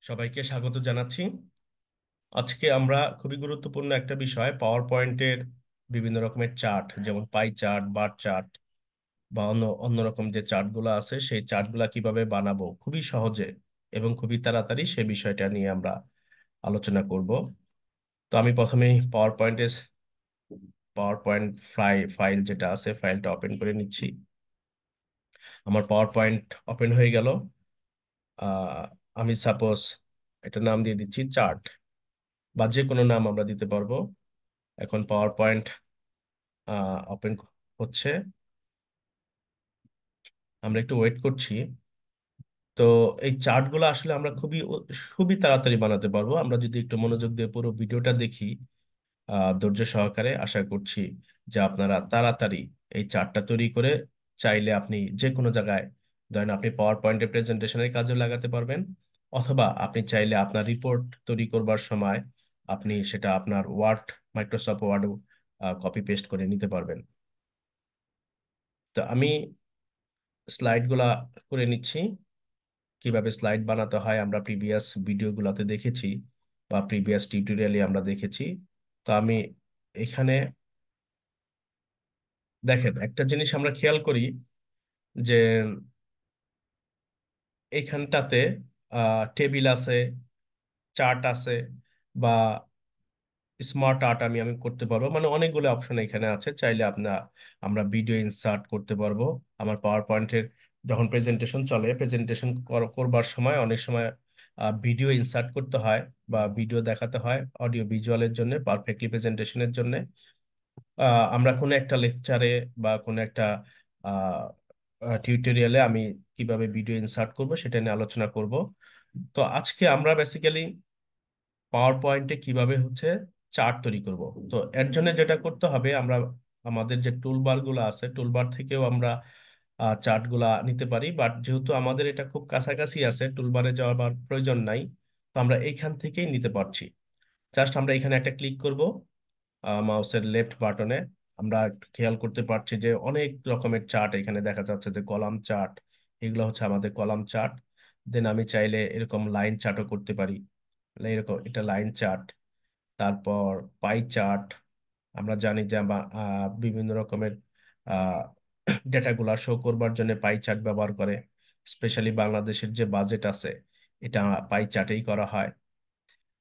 সবাইকে স্বাগত জানাচ্ছি। আজকে আমরা খুবই গুরুত্বপূর্ণ একটা বিষয় পাওয়ার পয়েন্টের বিভিন্ন রকমের চার্ট, যেমন পাই চার্ট, বার চার্ট বা অন্যরকম যে চার্টগুলো আছে সেই চার্টগুলা কিভাবে বানাবো খুবই সহজে এবং খুবই তাড়াতাড়ি সে বিষয়টা নিয়ে আমরা আলোচনা করব। তো আমি প্রথমেই পাওয়ার পয়েন্ট ফাইল যেটা আছে ফাইলটা ওপেন করে নিচ্ছি। আমার পাওয়ার পয়েন্ট ওপেন হয়ে গেল। আহ আমি সাপোজ এটা নাম দিয়ে দিচ্ছি চার্ট, বা যে কোনো নাম আমরা দিতে পারবো। এখন পাওয়ার পয়েন্ট ওপেন হচ্ছে, আমরা একটু ওয়েট করছি। তো এই চার্টগুলো আসলে আমরা খুবই তাড়াতাড়ি বানাতে পারবো আমরা যদি একটু মনোযোগ দিয়ে পুরো ভিডিওটা দেখি। ধৈর্য সহকারে আশা করছি যে আপনারা তাড়াতাড়ি এই চার্টটা তৈরি করে চাইলে আপনি যে কোনো জায়গায়, ধরেন আপনি পাওয়ার পয়েন্টে প্রেজেন্টেশনের কাজে লাগাতে পারবেন, অথবা আপনি চাইলে আপনার রিপোর্ট তৈরি করবার সময় আপনি সেটা আপনার মাইক্রোসফট ওয়ার্ড কপি পেস্ট করে নিতে পারবেন। তো আমি স্লাইডগুলা করে নিচ্ছি। কিভাবে স্লাইড বানাতে হয় আমরা প্রিভিয়াস ভিডিওগুলোতে দেখেছি, বা প্রিভিয়াস টিউটোরিয়ালে আমরা দেখেছি। তো আমি এখানে দেখেন একটা জিনিস আমরা খেয়াল করি যে এইখানটাতে টেবিল আছে, চার্ট আছে, বা স্মার্ট আর্ট আমি করতে পারবো, মানে অনেকগুলো অপশন এখানে আছে। চাইলে আমরা ভিডিও ইনসার্ট করতে পারবো। আমার পাওয়ার পয়েন্টের যখন প্রেজেন্টেশন চলে, প্রেজেন্টেশন করবার সময় অনেক সময় ভিডিও ইনসার্ট করতে হয় বা ভিডিও দেখাতে হয় অডিও ভিজুয়ালের জন্য, পারফেক্টলি প্রেজেন্টেশনের জন্য। আমরা কোনো একটা লেকচারে বা কোনো একটা টিউটোরিয়ালে আমি কিভাবে ভিডিও ইনসার্ট করব সেটা নিয়ে আলোচনা করব। তো আজকে আমরা বেসিক্যালি পাওয়ার পয়েন্টে কিভাবে হচ্ছে চার্ট তৈরি করব। তো এর জন্য যেটা করতে হবে, আমরা আমাদের যে টুলবার গুলো আছে টুলবার থেকেও আমরা চার্ট গুলা নিতে পারি, বাট যেহেতু আমাদের এটা খুব কাছাকাছি আছে টুলবারে যাওয়ার প্রয়োজন নাই, তো আমরা এইখান থেকেই নিতে পারছি। জাস্ট আমরা এখানে একটা ক্লিক করব মাউসের লেফট বাটনে। আমরা একটু খেয়াল করতে পারছি যে অনেক রকমের চার্ট এখানে দেখা যাচ্ছে, যে কলাম চার্ট, এগুলো হচ্ছে আমাদের কলাম চার্ট। দেন আমি চাইলে এরকম লাইন চার্টও করতে পারি। এরকম এটা লাইন চার্ট। তারপর পাই চার্ট। আমরা জানি যে আমরা বিভিন্ন রকমের ডেটাগুলা শো করবার জন্য পাই চার্ট ব্যবহার করে। স্পেশালি বাংলাদেশের যে বাজেট আছে এটা পাই চার্টেই করা হয়।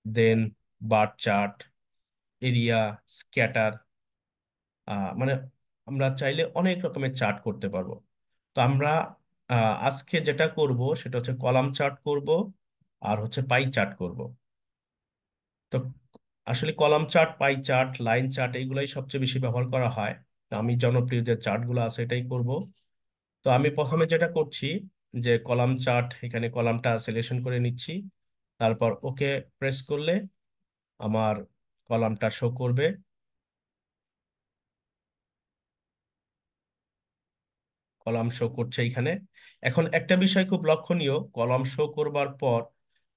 দেন বার চার্ট, এরিয়া, স্ক্যাটার, মানে আমরা চাইলে অনেক রকমের চার্ট করতে পারবো। তো আমরা আজকে যেটা করব সেটা হচ্ছে কলাম চার্ট করব, আর হচ্ছে পাই চার্ট করব। তো আসলে column chart, pie chart, line chart এইগুলাই সবচেয়ে বেশি ব্যবহার করা হয়। তো আমি জনপ্রিয় যে চার্টগুলো আছে এটাই করব। তো আমি প্রথমে যেটা করছি যে কলাম চার্ট, এখানে কলামটা সিলেকশন করে নিচ্ছি। তারপর ওকে প্রেস করলে আমার কলামটা শো করবে। কলাম শো করছে এখানে। এখন একটা বিষয় খুব লক্ষণীয়, কলাম শো করবার পর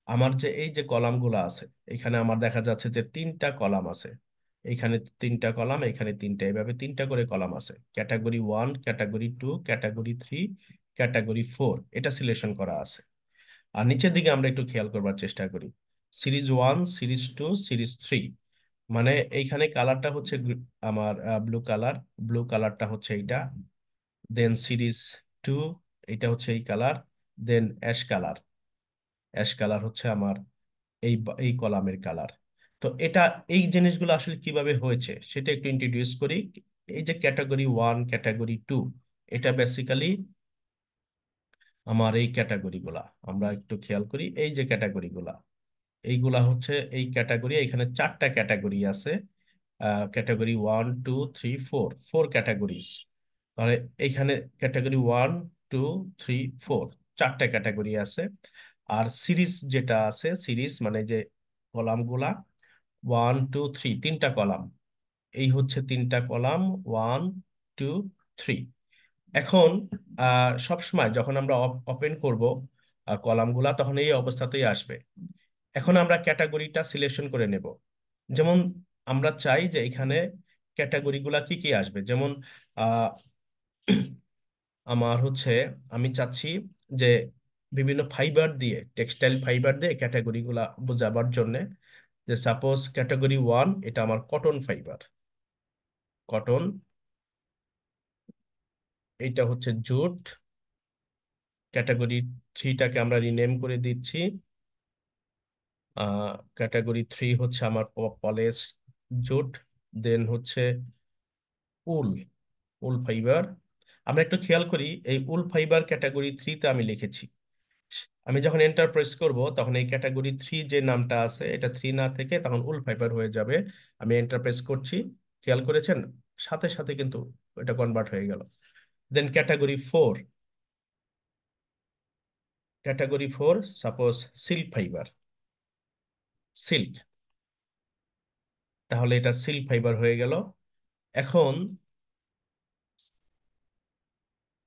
আমার যে এই যে কলামগুলো আছে, এখানে আমার দেখা যাচ্ছে যে তিনটা কলাম আছে। এইখানে তিনটা কলাম, এখানে তিনটা, এইভাবে তিনটা করে কলাম আছে। ক্যাটাগরি 1, ক্যাটাগরি 2, ক্যাটাগরি 3, ক্যাটাগরি 4, এটা সিলেকশন করা আছে। আর নিচের দিকে আমরা একটু খেয়াল করবার চেষ্টা করি, সিরিজ 1, সিরিজ 2, সিরিজ 3, মানে এইখানে কালারটা হচ্ছে আমার ব্লু কালার। ব্লু কালারটা হচ্ছে এইটা। দেন সিরিজ 2, এটা হচ্ছে এই কালার। দেন অ্যাশ কালার। অ্যাশ কালার হচ্ছে আমার এই কলামের কালার। তো এটা, এই জিনিসগুলো আসলে কিভাবে হয়েছে সেটা একটু ইন্ট্রোডিউস করি। এই যে ক্যাটাগরি 1, ক্যাটাগরি 2, এটা বেসিক্যালি আমার এই ক্যাটাগরিগুলা, আমরা একটু খেয়াল করি এই যে ক্যাটাগরিগুলা, এইগুলা হচ্ছে এই ক্যাটাগরি। এখানে চারটা ক্যাটাগরি আছে, ক্যাটাগরি 1, 2, 3, 4, 4 ক্যাটাগরিজ। তাহলে এইখানে ক্যাটাগরি 1, 2, 3, 4, চারটা ক্যাটাগরি আছে। আর সিরিজ যেটা আছে, সিরিজ মানে যে কলামগুলা, 1, 2, 3, তিনটা কলাম। এই হচ্ছে তিনটা কলাম, 1, 2, 3। এখন সব সময় যখন আমরা ওপেন করব কলামগুলা, তখন এই অবস্থাতেই আসবে। এখন আমরা ক্যাটাগরিটা সিলেকশন করে নেব। যেমন আমরা চাই যে এখানে ক্যাটাগরিগুলা কি কি আসবে, যেমন আহ, আমার হচ্ছে, আমি চাচ্ছি যে বিভিন্ন ফাইবার দিয়ে, টেক্সটাইল ফাইবার দিয়ে ক্যাটাগরি গুলা বোঝাবার জন্য, যে সাপোজ ক্যাটাগরি 1 এটা আমার কটন ফাইবার, কটন, এইটা হচ্ছে জুট। ক্যাটাগরি 3টাকে আমরা রিনেম করে দিচ্ছি, ক্যাটাগরি 3 হচ্ছে আমার পলেস জুট। দেন হচ্ছে উল, উল ফাইবার। আমরা একটু খেয়াল করি, এই উল ফাইবার ক্যাটাগরি 3তে আমি লিখেছি। আমি যখন এন্টার প্রেস করব তখন এই ক্যাটাগরি 3 যে নামটা আছে এটা 3 না থেকে তখন উল ফাইবার হয়ে যাবে। আমি এন্টার প্রেস করছি, খেয়াল করেছেন, সাথে সাথে কিন্তু এটা কনভার্ট হয়ে গেল। Then category 4, category 4 suppose silk fibre, silk, তাহলে এটা সিল্ক ফাইবার হয়ে গেল। এখন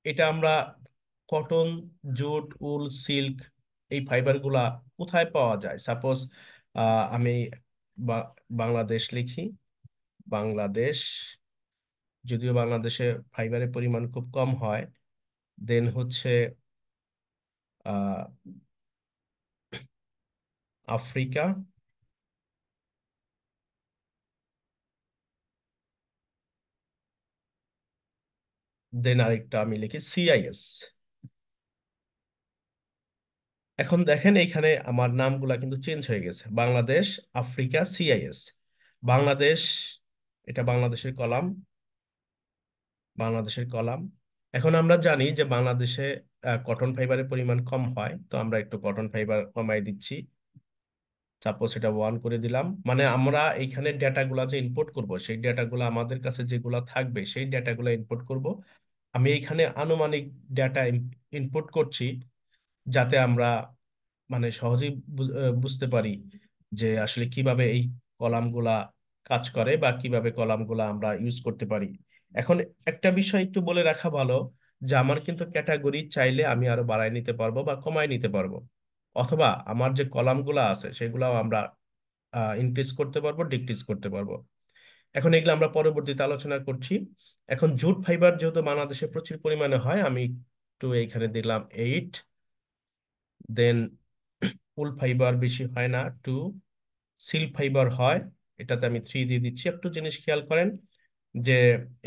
এটা আমরা কটন, জুট, উল, সিল্ক, এই ফাইবার গুলা কোথায় পাওয়া যায়? সাপোজ আমি বাংলাদেশ লিখি, বাংলাদেশ, যদিও বাংলাদেশে ফাইবারের পরিমাণ খুব কম হয়। দেন হচ্ছে আহ আফ্রিকা, দেন আরেকটা আমি লিখি সিআইএস। এখন দেখেন এইখানে আমার নামগুলা কিন্তু চেঞ্জ হয়ে গেছে, বাংলাদেশ, আফ্রিকা, সিআইএস। বাংলাদেশ, এটা বাংলাদেশের কলাম, বাংলাদেশের কলাম। এখন আমরা জানি যে বাংলাদেশে কটন ফাইবারের পরিমাণ কম হয়, তো আমরা একটু কটন ফাইবার কমাই দিচ্ছি। সাপোজ এটা 1 করে দিলাম, মানে আমরা এইখানে ডেটাগুলা যে ইনপুট করব সেই ডেটাগুলো আমাদের কাছে যেগুলা থাকবে সেই ডেটাগুলো ইনপুট করব। আমি এইখানে আনুমানিক ডেটা ইনপুট করছি, যাতে আমরা মানে সহজেই বুঝতে পারি যে আসলে কিভাবে এই কলামগুলা কাজ করে বা কিভাবে কলামগুলা আমরা ইউজ করতে পারি। এখন একটা বিষয় একটু বলে রাখা ভালো, যে আমার কিন্তু ক্যাটাগরি চাইলে আমি আরো বাড়ায় নিতে পারবো বা কমায় নিতে পারবো, অথবা আমার যে কলামগুলা আছে সেগুলাও আমরা ইনক্রিজ করতে পারবো, ডিক্রিজ করতে পারবো। এখন এগুলো আমরা পরবর্তীতে আলোচনা করছি। এখন জুট ফাইবার যেহেতু বাংলাদেশে প্রচুর পরিমাণে হয়, আমি একটু এইখানে দিলাম 8। দেন উল ফাইবার বেশি হয় না, 2। সিল্ক ফাইবার হয়, এটাতে আমি 3 দিয়ে দিচ্ছি। একটু জিনিস খেয়াল করেন যে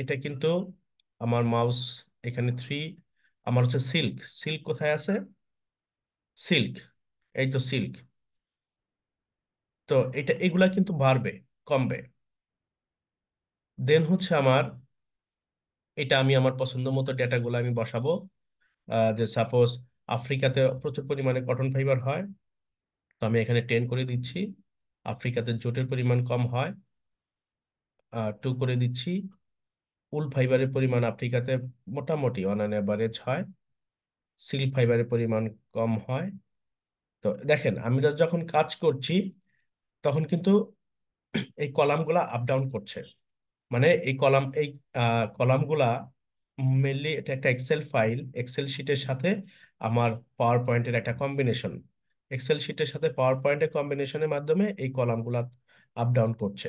এটা কিন্তু আমার মাউস এখানে 3, আমার হচ্ছে সিল্ক, সিল্ক কোথায় আছে? সিল্ক, এই তো সিল্ক। তো এটা এগুলা কিন্তু বাড়বে, কমবে। দেন হচ্ছে আমার, এটা আমি আমার পছন্দ মতো ডেটাগুলো আমি বসাবো। যে সাপোজ আফ্রিকাতে প্রচুর পরিমাণে কটন ফাইবার হয়, তো আমি এখানে 10 করে দিচ্ছি। আফ্রিকাতে জুটের পরিমাণ কম হয়, 2 করে দিচ্ছি। উল ফাইবারের পরিমাণ আফ্রিকাতে মোটামুটি অন অ্যান এভারেজ হয়, সিল্ক ফাইবারের পরিমাণ কম হয়। তো দেখেন আমরা যখন কাজ করছি তখন কিন্তু এই কলামগুলা আপ ডাউন করছে, মানে এই কলামগুলা মেনলি এটা একটা এক্সেল ফাইল, এক্সেল শিটের সাথে আমার পাওয়ার পয়েন্টের একটা কম্বিনেশন, এক্সেল শিটের সাথে পাওয়ার পয়েন্টের কম্বিনেশনের মাধ্যমে এই কলামগুলা আপ ডাউন করছে।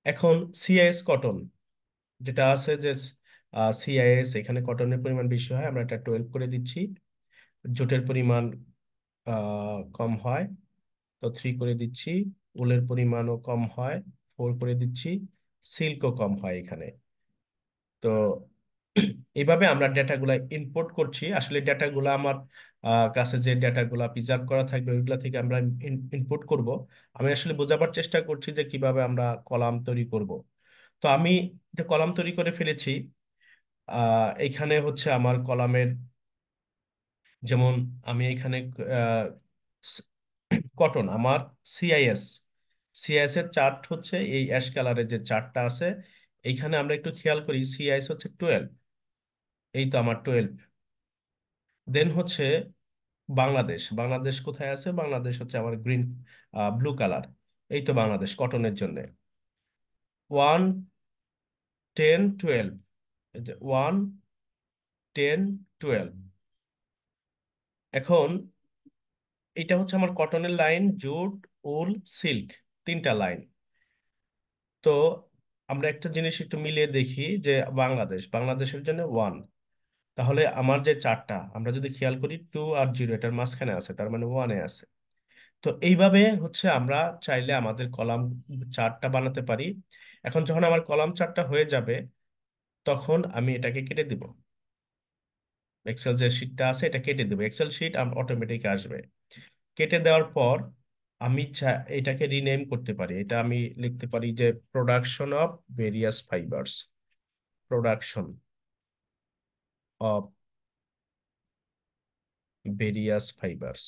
এখন সিআইএস কটন যেটা আছে, যে সিআইএস এখানে কটনের পরিমাণ বেশি হয়, আমরা এটা 12 করে দিচ্ছি। জুটের পরিমাণ কম হয়, তো 3 করে দিচ্ছি। উলের পরিমাণও কম হয়, 4 করে দিচ্ছি। সিল্কও কম হয় এখানে। তো এইভাবে আমরা ডেটাগুলা ইনপুট করছি। আসলে ডেটাগুলা আমার কাছে যে ডেটাগুলা প্রিজার্ভ করা থাকবে ওইগুলা থেকে আমরা ইনপুট করব। আমি আসলে বোঝাবার চেষ্টা করছি যে কিভাবে আমরা কলাম তৈরি করব। তো আমি কলাম তৈরি করে ফেলেছি। এইখানে হচ্ছে আমার কলামের, যেমন আমি এখানে কটন আমার সিআইএস, সিআইএস এর চার্ট হচ্ছে এই অ্যাশ কালারের যে চার্টটা আছে, এইখানে আমরা একটু খেয়াল করি সিআইএস হচ্ছে 12, এই তো আমার 12। দেন হচ্ছে বাংলাদেশ, বাংলাদেশ কোথায় আছে? বাংলাদেশ হচ্ছে আমার গ্রিন, ব্লু কালার, এই তো বাংলাদেশ কটনের জন্য 1, 10, 12, এই যে 1, 10, 12। এখন এটা হচ্ছে আমার কটনের লাইন, জুট, উল, সিল্ক, 3টা লাইন। তো আমরা একটা জিনিস একটু মিলিয়ে দেখি যে বাংলাদেশের জন্য 1, তাহলে আমার যে চারটা, আমরা যদি খেয়াল করি 2 আর 0 এটার মাঝখানে আছে, তার মানে 1-এ আছে। তো এইভাবে হচ্ছে আমরা চাইলে আমাদের কলাম চারটা বানাতে পারি। এখন যখন আমার কলাম চারটা হয়ে যাবে, তখন আমি এটাকে কেটে দিব। এক্সেল যে শিটটা আছে এটা কেটে দেবো, এক্সেল শিট অটোমেটিক আসবে। কেটে দেওয়ার পর আমি এটাকে রিনেম করতে পারি। এটা আমি লিখতে পারি যে production of various fibres, production of various fibres.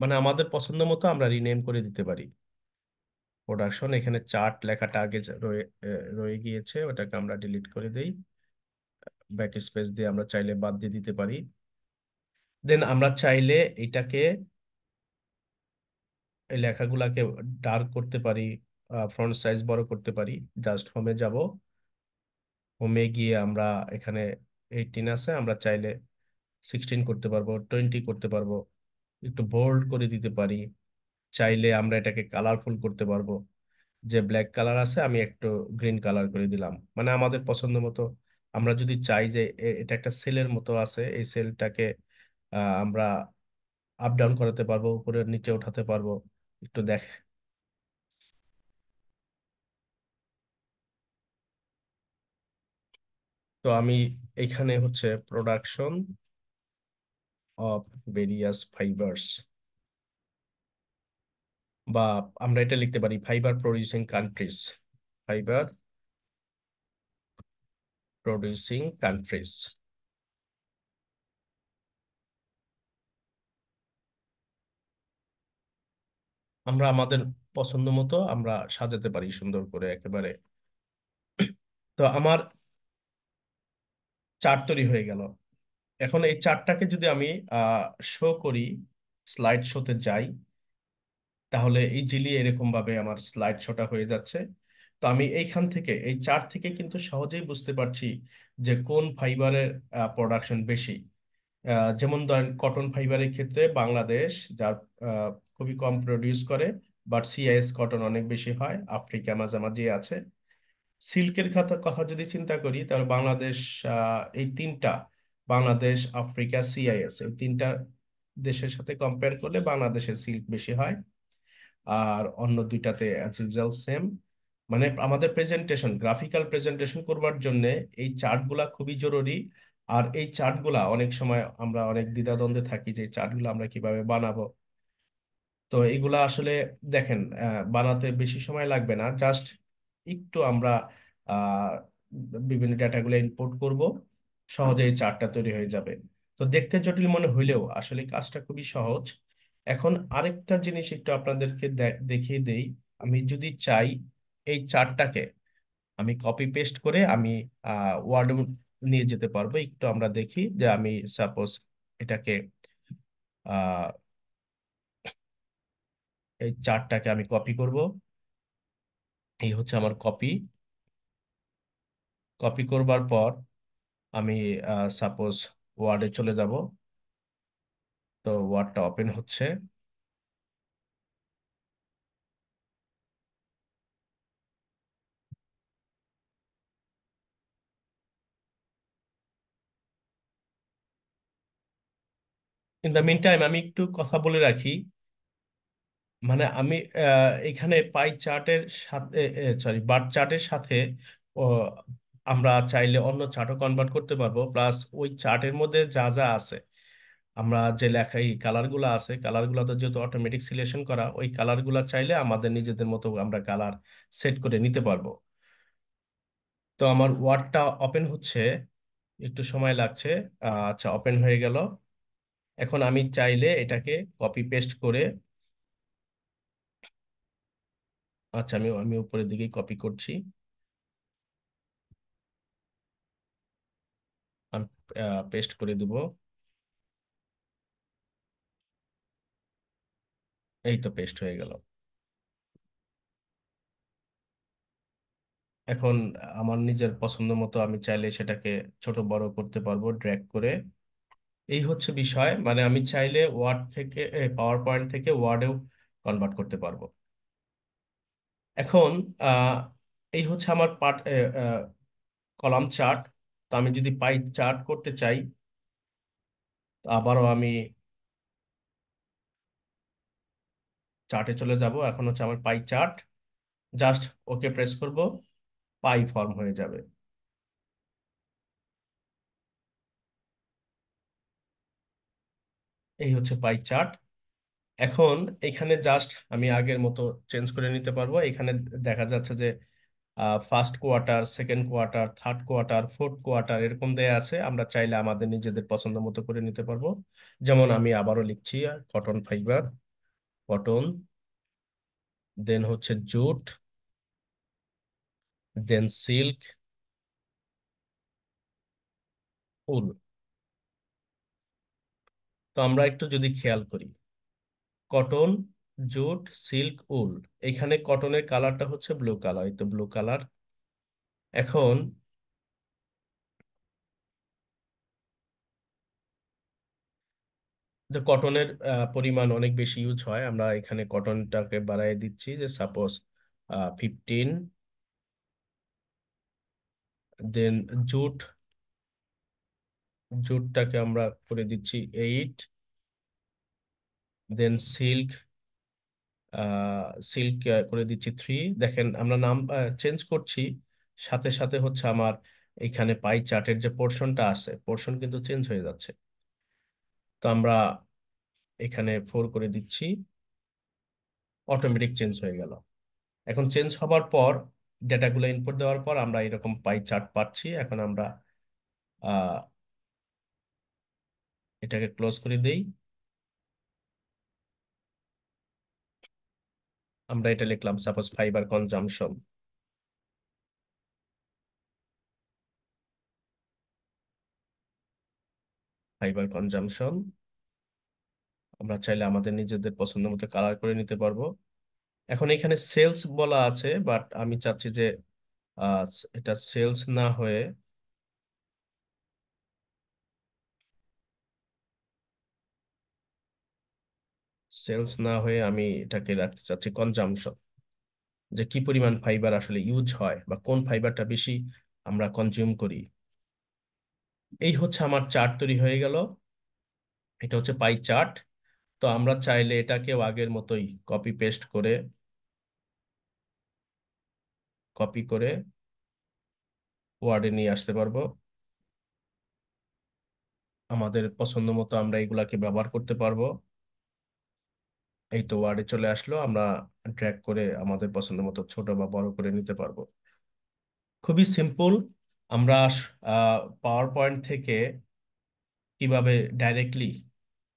মানে আমাদের পছন্দ মতো আমরা রিনেম করে দিতে পারি। প্রোডাকশন, এখানে চার্ট লেখাটা আগে রয়ে গিয়েছে, ওটাকে আমরা ডিলিট করে দেই। ব্যাক স্পেস দিয়ে আমরা চাইলে বাদ দিয়ে দিতে পারি। দেন আমরা চাইলে এটাকে, এই লেখাগুলাকে ডার্ক করতে পারি, ফ্রন্ট সাইজ বড় করতে পারি। জাস্ট হোমে যাব, হোমে গিয়ে আমরা এখানে 18 আছে, আমরা চাইলে 16 করতে পারবো, 20 করতে পারবো, একটু বোল্ড করে দিতে পারি। চাইলে আমরা এটাকে কালারফুল করতে পারবো। যে ব্ল্যাক কালার আছে আমি একটু গ্রিন কালার করে দিলাম, মানে আমাদের পছন্দ মতো। আমরা যদি চাই যে এটা একটা সেলের মতো আছে, এই সেলটাকে আমরা আপ ডাউন করাতে পারবো, উপরে নিচে উঠাতে পারবো। একটু দেখ। তো আমি এখানে হচ্ছে প্রোডাকশন অফ ভেরিয়াস ফাইবার্স, বা আমরা এটা লিখতে পারি fibre producing countries, fibre producing countries. আমরা আমাদের পছন্দ মতো আমরা সাজাতে পারি সুন্দর করে একেবারে। তো আমার চার্ট তৈরি হয়ে গেল। এখন এই চার্টটাকে যদি আমি শো করি, স্লাইড শোতে যাই, তাহলে ইজিলি এরকম ভাবে আমার স্লাইড শোটা হয়ে যাচ্ছে। তো আমি এইখান থেকে, এই চার্ট থেকে কিন্তু সহজেই বুঝতে পারছি যে কোন ফাইবারের প্রোডাকশন বেশি। যেমন ধরেন কটন ফাইবারের ক্ষেত্রে বাংলাদেশ, যার খুবই কম প্রডিউস করে, বাট সিআইএস কটন অনেক বেশি হয়, আফ্রিকা মাঝামাঝি আছে। সিল্কের কথা কথা যদি চিন্তা করি, তাহলে বাংলাদেশ, এই তিনটা, বাংলাদেশ, আফ্রিকা, সিআইএস, এই তিনটা দেশের সাথে কম্পেয়ার করলে বাংলাদেশের সিল্ক বেশি হয়। আর অন্য দুইটাতে অ্যাজ ইউজুয়াল সেম। মানে আমাদের প্রেজেন্টেশন, গ্রাফিক্যাল প্রেজেন্টেশন করবার জন্য এই চার্টগুলা খুবই জরুরি। আর এই চার্টগুলা অনেক সময় আমরা অনেক দ্বিধাদ্বন্দ্বে থাকি যে চার্টগুলো আমরা কিভাবে বানাবো। তো এগুলা আসলে দেখেন, বানাতে বেশি সময় লাগবে না, জাস্ট একটু আমরা আহ, বিভিন্ন ডেটাগুলো ইনপুট করব, সহজেই চার্টটা তৈরি হয়ে যাবে। তো দেখতে জটিল মনে হইলেও আসলে কাজটা খুবই সহজ। এখন আরেকটা জিনিস একটু আপনাদেরকে দেখিয়ে দেই। আমি যদি চাই এই চার্টটাকে আমি কপি পেস্ট করে আমি ওয়ার্ড নিয়ে যেতে পারবো। একটু আমরা দেখি যে আমি সাপোজ এটাকে, আহ এই চার্টটাকে আমি কপি করব। এই হচ্ছে আমার কপি। কপি করবার পর আমি সাপোজ ওয়ার্ডে চলে যাব। তো ওয়ার্ডটা ওপেন হচ্ছে। ইন দ্য মিন টাইম আমি একটু কথা বলে রাখি। মানে আমি এখানে পাই চার্টের সাথে, সরি, বার চার্টের সাথে ও, আমরা চাইলে অন্য চার্টও কনভার্ট করতে পারবো। প্লাস ওই চার্টের মধ্যে যা যা আছে, আমরা যে লেখা এই কালারগুলো আছে, কালারগুলো তো যেহেতু অটোমেটিক সিলেকশন করা, ওই কালারগুলো চাইলে আমাদের নিজেদের মতো আমরা কালার সেট করে নিতে পারবো। তো আমার ওয়ার্ডটা ওপেন হচ্ছে, একটু সময় লাগছে। আচ্ছা, ওপেন হয়ে গেল। এখন আমি চাইলে এটাকে কপি পেস্ট করে, আচ্ছা আমি আমি উপরের দিকে কপি করছি। আমি পেস্ট করে দিব। এই তো পেস্ট হয়ে গেল। এখন আমার নিজের পছন্দ মতো আমি চাইলে সেটাকে ছোট বড় করতে পারবো ড্র্যাগ করে। এই হচ্ছে বিষয়, মানে আমি চাইলে ওয়ার্ড থেকে, পাওয়ার পয়েন্ট থেকে ওয়ার্ডেও কনভার্ট করতে পারবো। এখন আহ, এই হচ্ছে আমার পার্ট, কলাম চার্ট। তো আমি যদি পাই চার্ট করতে চাই, আবারও আমি চার্টে চলে যাব। এখন হচ্ছে আমার pie chart, just okay press করব, পাই ফর্ম হয়ে যাবে। এই হচ্ছে পাই চার্ট। এখন এখানে জাস্ট আমি আগের মতো চেঞ্জ করে নিতে পারবো। এখানে দেখা যাচ্ছে যে first quarter, second quarter, third quarter, fourth quarter এরকম দেয়া আছে। আমরা চাইলে আমাদের নিজেদের পছন্দ মতো করে নিতে পারবো। যেমন আমি আবারও লিখছি, কটন ফাইবার, কটন, দেন হচ্ছে জুট, দেন সিল্ক, উল। তো আমরা একটু যদি খেয়াল করি, কটন, জুট, সিল্ক, উল, এখানে কটনের কালারটা হচ্ছে ব্লু কালার, এই তো ব্লু কালার। এখন যে কটনের পরিমাণ অনেক বেশি ইউজ হয়, আমরা এখানে কটনটাকে বাড়ায় দিচ্ছি, যে সাপোজ 15। দেন জুট, জুটটাকে আমরা করে দিচ্ছি 8। দেন সিল্ক, সিল্ক করে দিচ্ছি 3। দেখেন আমরা নাম চেঞ্জ করছি, সাথে সাথে হচ্ছে আমার এখানে পাই চার্টের যে পোর্শনটা আছে, পোর্শন কিন্তু চেঞ্জ হয়ে যাচ্ছে। তো আমরা এখানে 4 করে দিচ্ছি, অটোমেটিক চেঞ্জ হয়ে গেল। এখন চেঞ্জ হবার পর, ডেটাগুলো ইনপুট দেওয়ার পর আমরা এরকম পাই চার্ট পাচ্ছি। এখন আমরা আহ এটাকে ক্লোজ করে দেই। আমরা এটা লিখলাম suppose fibre consumption, fibre consumption. আমরা চাইলে আমাদের নিজেদের পছন্দ মতো কালার করে নিতে পারবো। এখন এখানে সেলস বলা আছে, বাট আমি চাচ্ছি যে আহ, এটা সেলস না হয়ে, আমি এটাকে রাখতে চাচ্ছি কনজাম্পশন, যে কি পরিমাণ ফাইবার আসলে ইউজ হয় বা কোন ফাইবারটা বেশি আমরা কনজিউম করি। এই হচ্ছে আমার চার্ট তৈরি হয়ে গেল। এটা হচ্ছে পাই চার্ট। তো আমরা চাইলে এটাকেও আগের মতোই কপি পেস্ট করে, কপি করে ওয়ার্ডে নিয়ে আসতে পারবো। আমাদের পছন্দ মতো আমরা এগুলাকে ব্যবহার করতে পারবো। এই তো ওয়ার্ডে চলে আসলো, আমরা ড্র্যাগ করে আমাদের পছন্দ মতো ছোট বা বড় করে নিতে পারবো। খুবই সিম্পল। আমরা পাওয়ার পয়েন্ট থেকে কিভাবে ডাইরেক্টলি,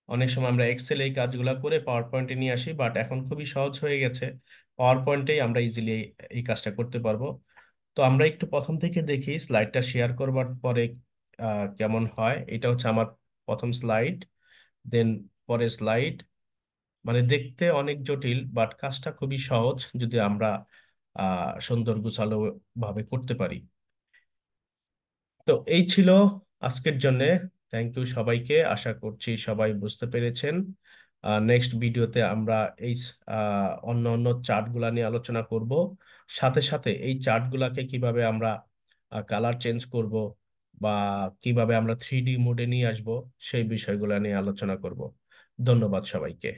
অনেক সময় আমরা এক্সেল এই কাজগুলো করে পাওয়ার পয়েন্টে নিয়ে আসি, বাট এখন খুবই সহজ হয়ে গেছে। পাওয়ার পয়েন্টেই আমরা ইজিলি এই কাজটা করতে পারবো। তো আমরা একটু প্রথম থেকে দেখি স্লাইডটা শেয়ার করবার পরে কেমন হয়। এটা হচ্ছে আমার প্রথম স্লাইড, দেন পরের স্লাইড। মানে দেখতে অনেক জটিল, বাট কাজটা খুবই সহজ যদি আমরা সুন্দর গুছালো ভাবে করতে পারি। তো এই ছিল আজকের জন্যে। থ্যাংক ইউ সবাইকে, আশা করছি সবাই বুঝতে পেরেছেন। নেক্সট ভিডিওতে আমরা এই অন্য অন্য চার্টগুলা নিয়ে আলোচনা করব। সাথে সাথে এই চার্টগুলাকে কিভাবে আমরা কালার চেঞ্জ করব বা কিভাবে আমরা 3D মোডে নিয়ে আসব, সেই বিষয়গুলো নিয়ে আলোচনা করব। ধন্যবাদ সবাইকে।